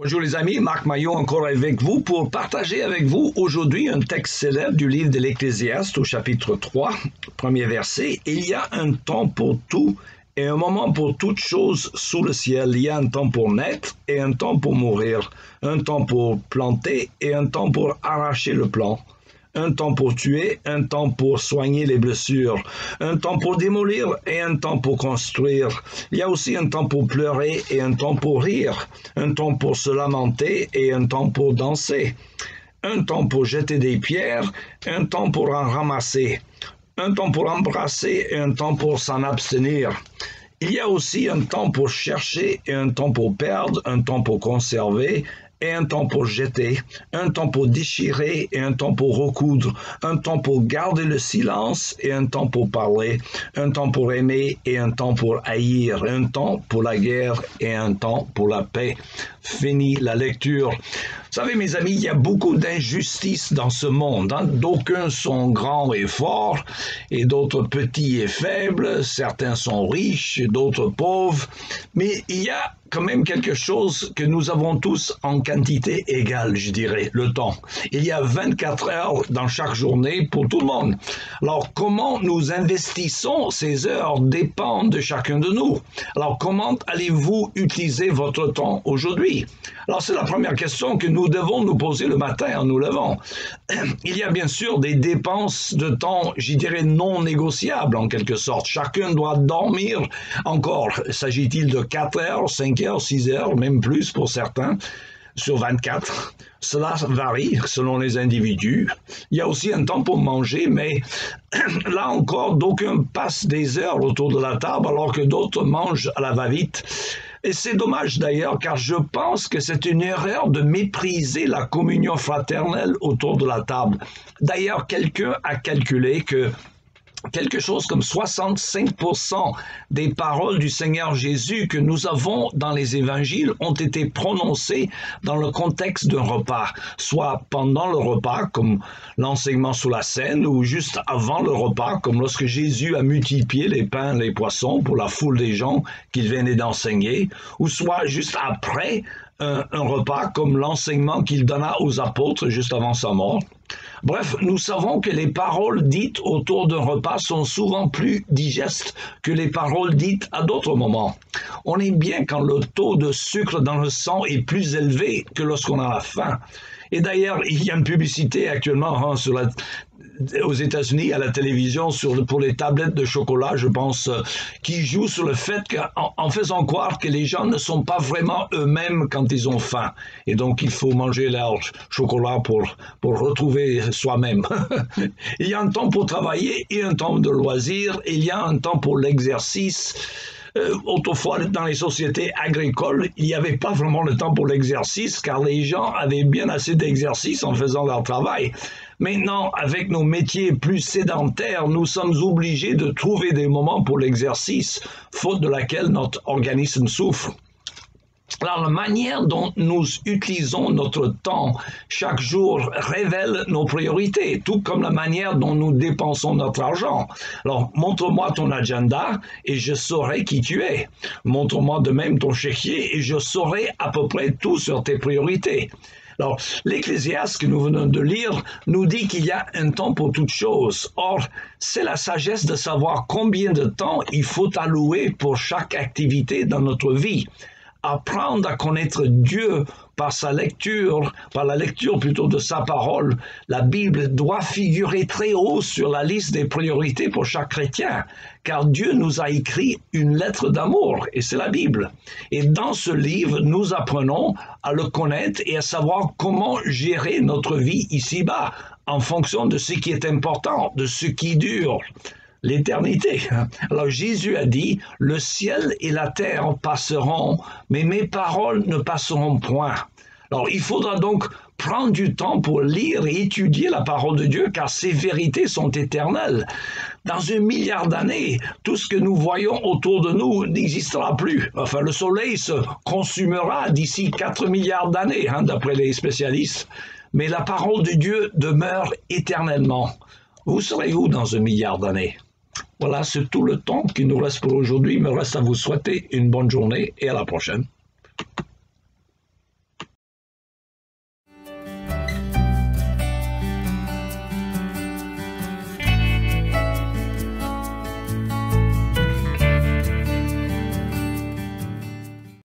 Bonjour les amis, Marc Maillot encore avec vous pour partager avec vous aujourd'hui un texte célèbre du livre de l'Ecclésiaste au chapitre 3, premier verset. Il y a un temps pour tout et un moment pour toutes choses sous le ciel. Il y a un temps pour naître et un temps pour mourir, un temps pour planter et un temps pour arracher le plant. Un temps pour tuer, un temps pour soigner les blessures, un temps pour démolir et un temps pour construire. Il y a aussi un temps pour pleurer et un temps pour rire, un temps pour se lamenter et un temps pour danser, un temps pour jeter des pierres, un temps pour en ramasser, un temps pour embrasser et un temps pour s'en abstenir. Il y a aussi un temps pour chercher et un temps pour perdre, un temps pour conserver, et un temps pour jeter, un temps pour déchirer et un temps pour recoudre, un temps pour garder le silence et un temps pour parler, un temps pour aimer et un temps pour haïr, un temps pour la guerre et un temps pour la paix. Fini la lecture. Vous savez, mes amis, il y a beaucoup d'injustices dans ce monde. D'aucuns sont grands et forts, et d'autres petits et faibles. Certains sont riches, et d'autres pauvres. Mais il y a quand même quelque chose que nous avons tous en quantité égale, je dirais, le temps. Il y a 24 heures dans chaque journée pour tout le monde. Alors, comment nous investissons ces heures dépend de chacun de nous. Alors, comment allez-vous utiliser votre temps aujourd'hui? Alors, c'est la première question que nous devons nous poser le matin en nous levant. Il y a bien sûr des dépenses de temps, je dirais, non négociables en quelque sorte. Chacun doit dormir encore. S'agit-il de 4 heures, 5 heures, 6 heures, même plus pour certains, sur 24. Cela varie selon les individus. Il y a aussi un temps pour manger, mais là encore, d'aucuns passent des heures autour de la table alors que d'autres mangent à la va-vite. Et c'est dommage d'ailleurs, car je pense que c'est une erreur de mépriser la communion fraternelle autour de la table. D'ailleurs, quelqu'un a calculé que quelque chose comme 65% des paroles du Seigneur Jésus que nous avons dans les évangiles ont été prononcées dans le contexte d'un repas, soit pendant le repas, comme l'enseignement sous la scène, ou juste avant le repas, comme lorsque Jésus a multiplié les pains et les poissons pour la foule des gens qu'il venait d'enseigner, ou soit juste après un repas, comme l'enseignement qu'il donna aux apôtres juste avant sa mort. Bref, nous savons que les paroles dites autour d'un repas sont souvent plus digestes que les paroles dites à d'autres moments. On est bien quand le taux de sucre dans le sang est plus élevé que lorsqu'on a la faim. Et d'ailleurs, il y a une publicité actuellement aux États-Unis à la télévision pour les tablettes de chocolat, je pense, qui joue sur le fait qu'en faisant croire que les gens ne sont pas vraiment eux-mêmes quand ils ont faim. Et donc, il faut manger leur chocolat pour retrouver soi-même. Il y a un temps pour travailler et un temps de loisir. Il y a un temps pour l'exercice. Autrefois, dans les sociétés agricoles, il n'y avait pas vraiment le temps pour l'exercice, car les gens avaient bien assez d'exercice en faisant leur travail. Maintenant, avec nos métiers plus sédentaires, nous sommes obligés de trouver des moments pour l'exercice, faute de laquelle notre organisme souffre. Alors, la manière dont nous utilisons notre temps chaque jour révèle nos priorités, tout comme la manière dont nous dépensons notre argent. Alors, montre-moi ton agenda et je saurai qui tu es. Montre-moi de même ton chéquier et je saurai à peu près tout sur tes priorités. Alors, l'Ecclésiaste que nous venons de lire nous dit qu'il y a un temps pour toutes choses. Or, c'est la sagesse de savoir combien de temps il faut allouer pour chaque activité dans notre vie. Apprendre à connaître Dieu par sa lecture, par la lecture plutôt de sa parole, la Bible doit figurer très haut sur la liste des priorités pour chaque chrétien, car Dieu nous a écrit une lettre d'amour, et c'est la Bible. Et dans ce livre, nous apprenons à le connaître et à savoir comment gérer notre vie ici-bas, en fonction de ce qui est important, de ce qui dure. L'éternité. Alors Jésus a dit, le ciel et la terre passeront, mais mes paroles ne passeront point. Alors il faudra donc prendre du temps pour lire et étudier la parole de Dieu, car ces vérités sont éternelles. Dans 1 milliard d'années, tout ce que nous voyons autour de nous n'existera plus. Enfin, le soleil se consumera d'ici 4 milliards d'années, d'après les spécialistes. Mais la parole de Dieu demeure éternellement. Vous serez où dans 1 milliard d'années? Voilà, c'est tout le temps qu'il nous reste pour aujourd'hui. Il me reste à vous souhaiter une bonne journée et à la prochaine.